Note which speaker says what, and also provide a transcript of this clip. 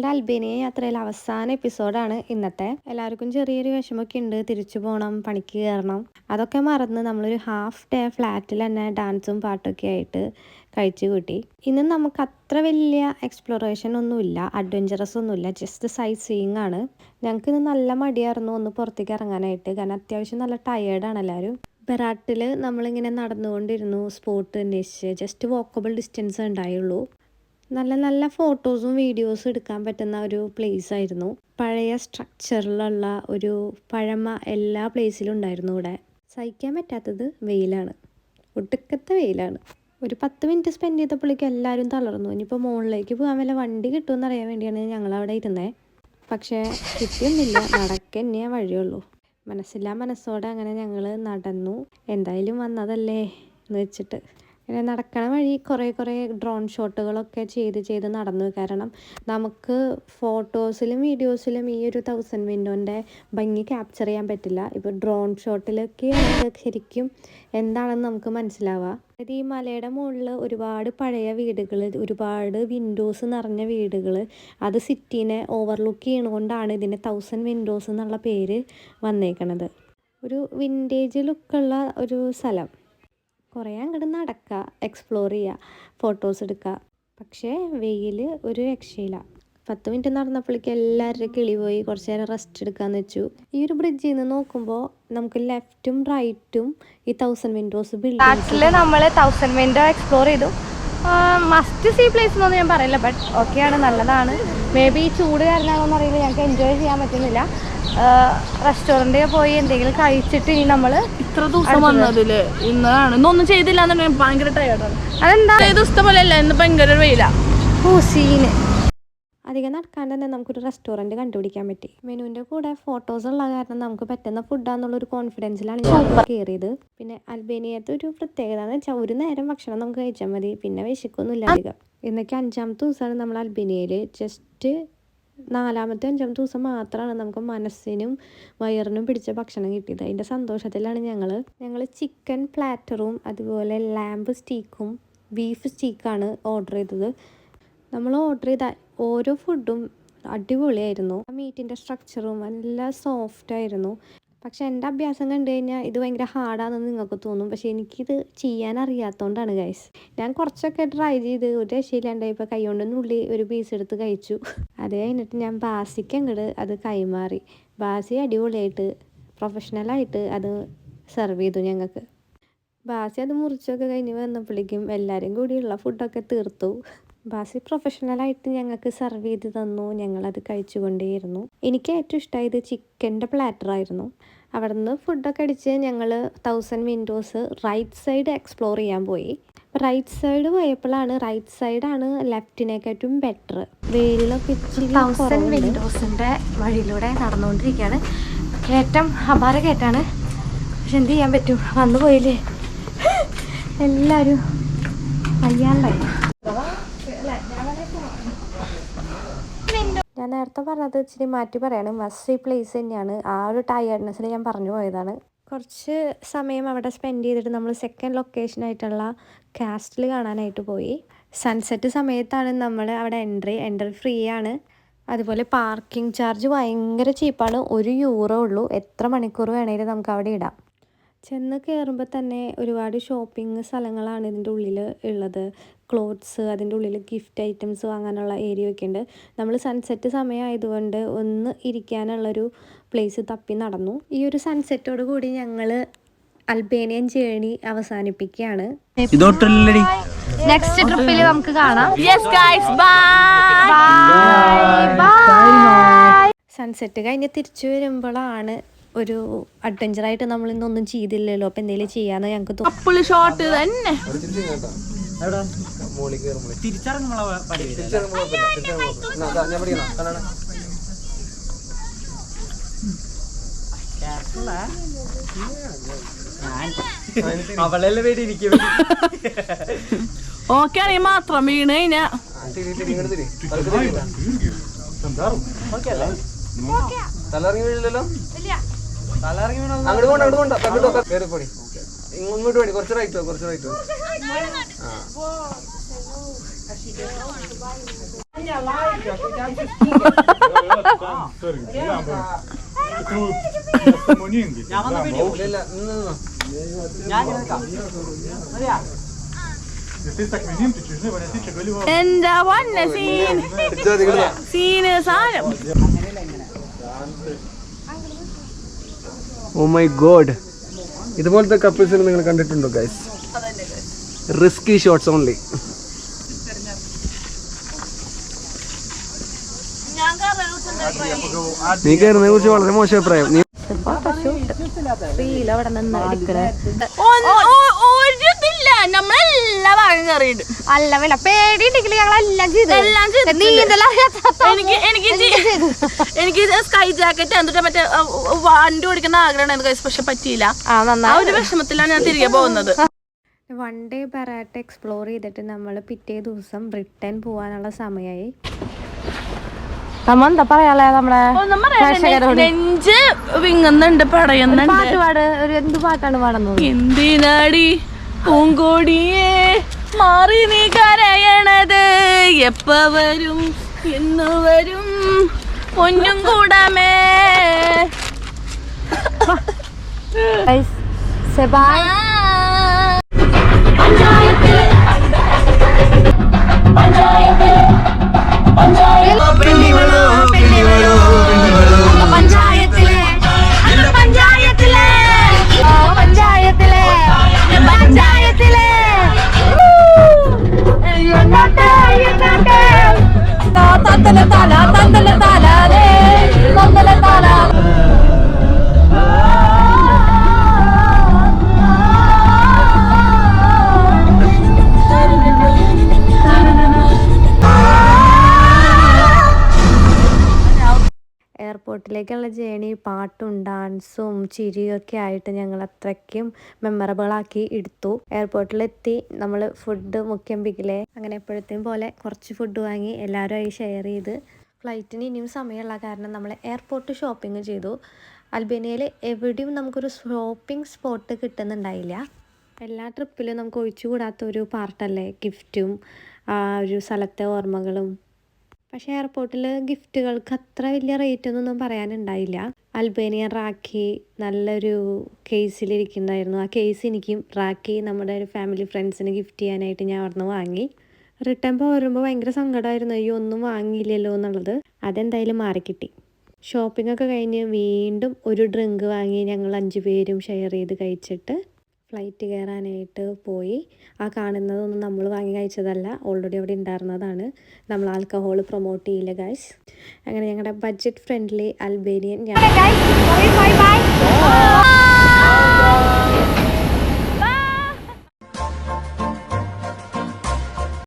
Speaker 1: ഞങ്ങളുടെ അൽബേനിയ യാത്രയിൽ അവസാന എപ്പിസോഡാണ് ഇന്നത്തെ. എല്ലാവർക്കും ചെറിയൊരു വിഷമമൊക്കെ ഉണ്ട്, തിരിച്ചു പോകണം, പണിക്ക് കയറണം. അതൊക്കെ മറന്ന് നമ്മളൊരു ഹാഫ് ഡേ ഫ്ലാറ്റിൽ തന്നെ ഡാൻസും പാട്ടൊക്കെ ആയിട്ട് കഴിച്ചു കൂട്ടി. ഇന്ന് നമുക്ക് അത്ര വലിയ എക്സ്പ്ലോറേഷൻ ഒന്നുമില്ല, അഡ്വഞ്ചറസ് ഒന്നുമില്ല, ജസ്റ്റ് സൈറ്റ് സീയിങ് ആണ്. ഞങ്ങൾക്ക് ഇന്ന് നല്ല മടിയായിരുന്നു ഒന്ന് പുറത്തേക്ക് ഇറങ്ങാനായിട്ട്, കാരണം അത്യാവശ്യം നല്ല ടയേർഡാണ് എല്ലാവരും. ബെറാട്ടിൽ നമ്മളിങ്ങനെ നടന്നുകൊണ്ടിരുന്നു, സ്പോട്ട് അന്വേഷിച്ച്. ജസ്റ്റ് വോക്കബിൾ ഡിസ്റ്റൻസ് ഉണ്ടായുള്ളൂ. നല്ല നല്ല ഫോട്ടോസും വീഡിയോസും എടുക്കാൻ പറ്റുന്ന ഒരു പ്ലേസ് ആയിരുന്നു. പഴയ സ്ട്രക്ചറിലുള്ള ഒരു പഴമ എല്ലാ പ്ലേസിലും ഉണ്ടായിരുന്നു. ഇവിടെ സഹിക്കാൻ പറ്റാത്തത് വെയിലാണ്, ഒടുക്കത്തെ വെയിലാണ്. ഒരു 10 മിനിറ്റ് സ്പെൻഡ് ചെയ്തപ്പോഴേക്കും എല്ലാവരും തളർന്നു. ഇനിയിപ്പോൾ മുകളിലേക്ക് പോകാൻ വല്ല വണ്ടി കിട്ടുമെന്ന് അറിയാൻ വേണ്ടിയാണ് ഞങ്ങളവിടെ ഇരുന്നത്. പക്ഷേ കിട്ടിയൊന്നുമില്ല, നടക്കന്നെ വഴിയുള്ളൂ. മനസ്സില്ലാ മനസ്സോടെ അങ്ങനെ ഞങ്ങൾ നടന്നു. എന്തായാലും വന്നതല്ലേ എന്ന് വെച്ചിട്ട് ഇങ്ങനെ നടക്കണ വഴി കുറേ ഡ്രോൺ ഷോട്ടുകളൊക്കെ ചെയ്ത് നടന്നു. കാരണം നമുക്ക് ഫോട്ടോസിലും വീഡിയോസിലും ഈ ഒരു 1000 വിൻഡോൻ്റെ ഭംഗി ക്യാപ്ചർ ചെയ്യാൻ പറ്റില്ല. ഇപ്പോൾ ഡ്രോൺ ഷോട്ടിലൊക്കെ ശരിക്കും എന്താണെന്ന് നമുക്ക് മനസ്സിലാവുക. അതായത് ഈ മലയുടെ മുകളിൽ ഒരുപാട് പഴയ വീടുകൾ, ഒരുപാട് വിൻഡോസ് നിറഞ്ഞ വീടുകൾ, അത് സിറ്റീനെ ഓവർലുക്ക് ചെയ്യണതുകൊണ്ടാണ് ഇതിന് 1000 വിൻഡോസ് എന്നുള്ള പേര് വന്നേക്കണത്. ഒരു വിൻറ്റേജ് ലുക്കുള്ള ഒരു സ്ഥലം. കുറേ അങ്ങോട്ട് നടക്കുക, എക്സ്പ്ലോർ ചെയ്യുക, ഫോട്ടോസ് എടുക്കുക. പക്ഷേ വെയിൽ ഒരു രക്ഷയില്ല. 10 മിനിറ്റ് നടന്നപ്പോഴേക്കും എല്ലാവരുടെ കിളി പോയി. കുറച്ച് നേരം റെസ്റ്റ് എടുക്കാമെന്ന് വെച്ചു. ഈ ഒരു ബ്രിഡ്ജിൽ നിന്ന് നോക്കുമ്പോൾ നമുക്ക് ലെഫ്റ്റും റൈറ്റും ഈ 1000 വിൻഡോസ് ബിൽഡിംഗ്സ്.
Speaker 2: നമ്മൾ 1000 വിൻഡോ എക്സ്പ്ലോർ ചെയ്തു. മസ്റ്റ് സീ പ്ലേസ് എന്നൊന്നും ഞാൻ പറയില്ല, ബട്ട് ഓക്കെയാണ്, നല്ലതാണ്. മേ ബി ചൂട് കാരണമാണോന്ന് അറിയില്ല, ഞങ്ങൾക്ക് എൻജോയ് ചെയ്യാൻ പറ്റുന്നില്ല. റെസ്റ്റോറൻറ്റിൽ പോയി എന്തെങ്കിലും കഴിച്ചിട്ട് ഇനി നമ്മൾ
Speaker 3: ഇത്ര ദിവസം വന്നതില് ഇന്നാണ് ഇന്നൊന്നും ചെയ്തില്ല എന്നുണ്ടെങ്കിൽ ഭയങ്കര ടയർഡാണ്. അതെന്താ ദിവസത്തെ പോലെ അല്ല, ഇന്ന് ഭയങ്കര വെയിലാ.
Speaker 1: സീന്. അധികം നടക്കാൻ തന്നെ നമുക്കൊരു റെസ്റ്റോറൻറ്റ് കണ്ടുപിടിക്കാൻ പറ്റി. മെനുവിൻ്റെ കൂടെ ഫോട്ടോസ് ഉള്ള കാരണം നമുക്ക് പറ്റുന്ന ഫുഡാന്നുള്ളൊരു കോൺഫിഡൻസിലാണ് ഞാൻ കയറിയത്. പിന്നെ അൽബേനിയത്തെ ഒരു പ്രത്യേകത എന്ന് വെച്ചാൽ ഒരു നേരം ഭക്ഷണം നമുക്ക് കഴിച്ചാൽ മതി, പിന്നെ വിശക്കൊന്നുമില്ല അധികം. ഇന്നൊക്കെ 5ാമത്തെ ദിവസമാണ് നമ്മൾ അൽബേനിയയിൽ. ജസ്റ്റ് 4ാമത്തെ 5ാമത്തെ ദിവസം മാത്രമാണ് നമുക്ക് മനസ്സിനും വയറിനും പിടിച്ച ഭക്ഷണം കിട്ടിയത്. അതിൻ്റെ സന്തോഷത്തിലാണ് ഞങ്ങൾ ചിക്കൻ പ്ലാറ്ററും അതുപോലെ ലാമ്പ് സ്റ്റീക്കും ബീഫ് സ്റ്റീക്കാണ് ഓർഡർ ചെയ്തത്. നമ്മൾ ഓർഡർ ചെയ്ത ഓരോ ഫുഡും അടിപൊളിയായിരുന്നു. മീറ്റിൻ്റെ സ്ട്രക്ചറും നല്ല സോഫ്റ്റായിരുന്നു. പക്ഷെ എൻ്റെ അഭ്യാസം കണ്ടു കഴിഞ്ഞാൽ ഇത് ഭയങ്കര ഹാർഡാണെന്ന് നിങ്ങൾക്ക് തോന്നും. പക്ഷേ എനിക്കിത് ചെയ്യാൻ അറിയാത്തതുകൊണ്ടാണ് ഗൈസ്. ഞാൻ കുറച്ചൊക്കെ ട്രൈ ചെയ്ത് ഒരു രക്ഷയില്ലാണ്ടായി. ഇപ്പോൾ കൈ കൊണ്ടൊന്നുള്ളി ഒരു പീസ് എടുത്ത് കഴിച്ചു. അത് കഴിഞ്ഞിട്ട് ഞാൻ ബാസിക്ക് അങ്ങോട്ട് അത് കൈമാറി. ബാസി അടിപൊളിയായിട്ട് പ്രൊഫഷണലായിട്ട് അത് സെർവ് ചെയ്തു ഞങ്ങൾക്ക്. ബാസി അത് മുറിച്ചൊക്കെ കഴിഞ്ഞ് വന്നപ്പോഴേക്കും എല്ലാവരും കൂടിയുള്ള ഫുഡൊക്കെ തീർത്തു. ബാസി പ്രൊഫഷണലായിട്ട് ഞങ്ങൾക്ക് സെർവ് ചെയ്ത് തന്നു. ഞങ്ങളത് കഴിച്ചുകൊണ്ടേയിരുന്നു. എനിക്ക് ഏറ്റവും ഇഷ്ടമായത് ചിക്കൻ്റെ പ്ലാറ്ററായിരുന്നു. അവിടെ നിന്ന് ഫുഡൊക്കെ അടിച്ച് ഞങ്ങൾ 1000 വിൻഡോസ് റൈറ്റ് സൈഡ് എക്സ്പ്ലോർ ചെയ്യാൻ പോയി. റൈറ്റ് സൈഡ് പോയപ്പോഴാണ് റൈറ്റ് സൈഡാണ് ലെഫ്റ്റിനെക്കാട്ടും ബെറ്റർ. വെയിലൊക്കെ
Speaker 2: 1000 വിൻഡോസിൻ്റെ വഴിയിലൂടെ നടന്നുകൊണ്ടിരിക്കുകയാണ്. കയറ്റം അപാര കയറ്റാണ്, പക്ഷെ എന്ത് ചെയ്യാൻ പറ്റും, വന്നു പോയില്ലേ. എല്ലാവരും വയ്യാണ്ടായി.
Speaker 1: ഞാൻ നേരത്തെ പറഞ്ഞത് ഇച്ചിരി മാറ്റി പറയാണ്. മസ്റ്റ് പ്ലേസ് തന്നെയാണ്. ആ ഒരു ടയർഡ്നെസ്സിൽ ഞാൻ പറഞ്ഞു പോയതാണ്. കുറച്ച് സമയം അവിടെ സ്പെൻഡ് ചെയ്തിട്ട് നമ്മൾ സെക്കൻഡ് ലൊക്കേഷനായിട്ടുള്ള കാസ്റ്റിൽ കാണാനായിട്ട് പോയി. സൺസെറ്റ് സമയത്താണ് നമ്മൾ അവിടെ എൻട്രി ഫ്രീ ആണ്. അതുപോലെ പാർക്കിംഗ് ചാർജ് ഭയങ്കര ചീപ്പാണ്. €1 ഉള്ളൂ. എത്ര മണിക്കൂർ വേണമെങ്കിലും നമുക്ക് അവിടെ ഇടാം. ചെന്ന് കയറുമ്പോൾ തന്നെ ഒരുപാട് ഷോപ്പിംഗ് സ്ഥലങ്ങളാണ് ഇതിൻ്റെ ഉള്ളിൽ ഉള്ളത്. ക്ലോത്ത്സ്, അതിൻ്റെ ഉള്ളിൽ ഗിഫ്റ്റ് ഐറ്റംസ് വാങ്ങാനുള്ള ഏരിയ ഒക്കെ ഉണ്ട്. നമ്മൾ സൺസെറ്റ് സമയമായതുകൊണ്ട് ഒന്ന് ഇരിക്കാനുള്ളൊരു പ്ലേസ് തപ്പി നടന്നു. ഈ ഒരു സൺസെറ്റോട് കൂടി ഞങ്ങൾ അൽബേനിയൻ ജേണി അവസാനിപ്പിക്കുകയാണ്.
Speaker 2: നെക്സ്റ്റ് ട്രിപ്പിൽ നമുക്ക് കാണാം.
Speaker 1: സൺസെറ്റ് കഴിഞ്ഞ് തിരിച്ചു വരുമ്പോഴാണ് ഒരു അഡ്വഞ്ചറായിട്ട് നമ്മൾ ഇന്നൊന്നും ചെയ്തില്ലല്ലോ, അപ്പം എന്തെങ്കിലും ചെയ്യാന്ന് ഞങ്ങൾക്ക്
Speaker 3: തോന്നി. ഷോട്ട് തന്നെ
Speaker 4: അവളെല്ലാം വേണ്ടി
Speaker 3: ഓക്കെ ആണെങ്കിൽ മാത്രം വീണ് കഴിഞ്ഞാ
Speaker 4: തലറങ്ങി വീഴില്ലല്ലോ. അങ്ങോട്ട് കയറിപ്പോടി, ഇങ്ങോട്ട് വേണ്ടി കുറച്ച് റൈറ്റ്.
Speaker 3: എന്താ വന്ന സീന് സാധനം.
Speaker 4: ഓ മൈ ഗോഡ്, ഇതുപോലത്തെ കപ്പിൾസിനെ നിങ്ങൾ കണ്ടിട്ടുണ്ടോ ഗൈസ്? Risky shots only. നീ കയറുന്നതിനെ കുറിച്ച് വളരെ മോശം അഭിപ്രായം. നീ
Speaker 3: ഒരിതില്ല, നമ്മളെല്ലാ ഭാഗം കയറിയിട്ട്
Speaker 2: അല്ല വില പേടിയുണ്ടെങ്കിൽ ഞങ്ങളെല്ലാം
Speaker 3: എനിക്ക് സ്കൈ ജാക്കറ്റ് എന്നിട്ട് മറ്റേ വണ്ടി ഓടിക്കുന്ന ആഗ്രഹമാണ് പക്ഷെ പറ്റിയില്ല. ആ ഒരു വിഷമത്തിലാണ് ഞാൻ തിരികെ പോകുന്നത്.
Speaker 1: വൺ ഡേ ബറാട്ട എക്സ്പ്ലോർ ചെയ്തിട്ട് നമ്മൾ പിറ്റേ ദിവസം ബ്രിട്ടൻ പോകാനുള്ള സമയമായി.
Speaker 2: നമ്മ എന്താ പറയാ നമ്മുടെ
Speaker 3: നെഞ്ച് വിങ്ങുന്നുണ്ട്, പടയുന്നുണ്ട്.
Speaker 2: പാട്ട് പാട്, ഒരു എന്ത് പാട്ടാണ് പാടുന്നത്?
Speaker 3: എന്തിനാടി പൂങ്കോടിയെ മാറി നീ കരയണത്, എപ്പ വരും എന്ന് വരും പൊന്നും കൂടാമേ.
Speaker 1: എയർപോർട്ടിലേക്കുള്ള ജേണി പാട്ടും ഡാൻസും ചിരിയൊക്കെ ആയിട്ട് ഞങ്ങൾ അത്രയ്ക്കും മെമ്മറബിളാക്കി എടുത്തു. എയർപോർട്ടിലെത്തി നമ്മൾ ഫുഡ് മുഖ്യം പിക്കിലെ അങ്ങനെ എപ്പോഴത്തേയും പോലെ കുറച്ച് ഫുഡ് വാങ്ങി എല്ലാവരുമായി ഷെയർ ചെയ്ത് ഫ്ലൈറ്റിന് ഇനിയും സമയമുള്ള കാരണം നമ്മൾ എയർപോർട്ട് ഷോപ്പിംഗ് ചെയ്തു. അൽബേനിയയിൽ എവിടെയും നമുക്കൊരു ഷോപ്പിംഗ് സ്പോട്ട് കിട്ടുന്നുണ്ടായില്ല. എല്ലാ ട്രിപ്പിലും നമുക്ക് ഒഴിച്ചുകൂടാത്ത ഒരു പാർട്ടല്ലേ ഗിഫ്റ്റും ആ ഒരു സ്ഥലത്തെ ഓർമ്മകളും. പക്ഷേ എയർപോർട്ടിൽ ഗിഫ്റ്റുകൾക്ക് അത്ര വലിയ റേറ്റൊന്നും പറയാനുണ്ടായില്ല. അൽബേനിയൻ റാഖി നല്ലൊരു കേസിലിരിക്കുന്നുണ്ടായിരുന്നു. ആ കേസ് എനിക്കും റാഖി നമ്മുടെ ഒരു ഫാമിലി ഫ്രണ്ട്സിന് ഗിഫ്റ്റ് ചെയ്യാനായിട്ട് ഞാൻ അവിടുന്ന് വാങ്ങി. റിട്ടേൺ പോരുമ്പോൾ ഭയങ്കര സങ്കടമായിരുന്നു, അയ്യോ ഒന്നും വാങ്ങിയില്ലല്ലോ എന്നുള്ളത്. അതെന്തായാലും മാറിക്കിട്ടി. ഷോപ്പിംഗ് ഒക്കെ കഴിഞ്ഞ് വീണ്ടും ഒരു ഡ്രിങ്ക് വാങ്ങി ഞങ്ങൾ 5 പേരും ഷെയർ ചെയ്ത് കഴിച്ചിട്ട് ഫ്ലൈറ്റ് കയറാനായിട്ട് പോയി. ആ കാണുന്നതൊന്നും നമ്മൾ വാങ്ങി കഴിച്ചതല്ല, ഓൾറെഡി അവിടെ ഉണ്ടായിരുന്നതാണ്. നമ്മൾ ആൽക്കഹോൾ പ്രൊമോട്ട് ചെയ്യില്ല ഗൈസ്. അങ്ങനെ ഞങ്ങളുടെ ബഡ്ജറ്റ് ഫ്രണ്ട്ലി അൽബേനിയൻ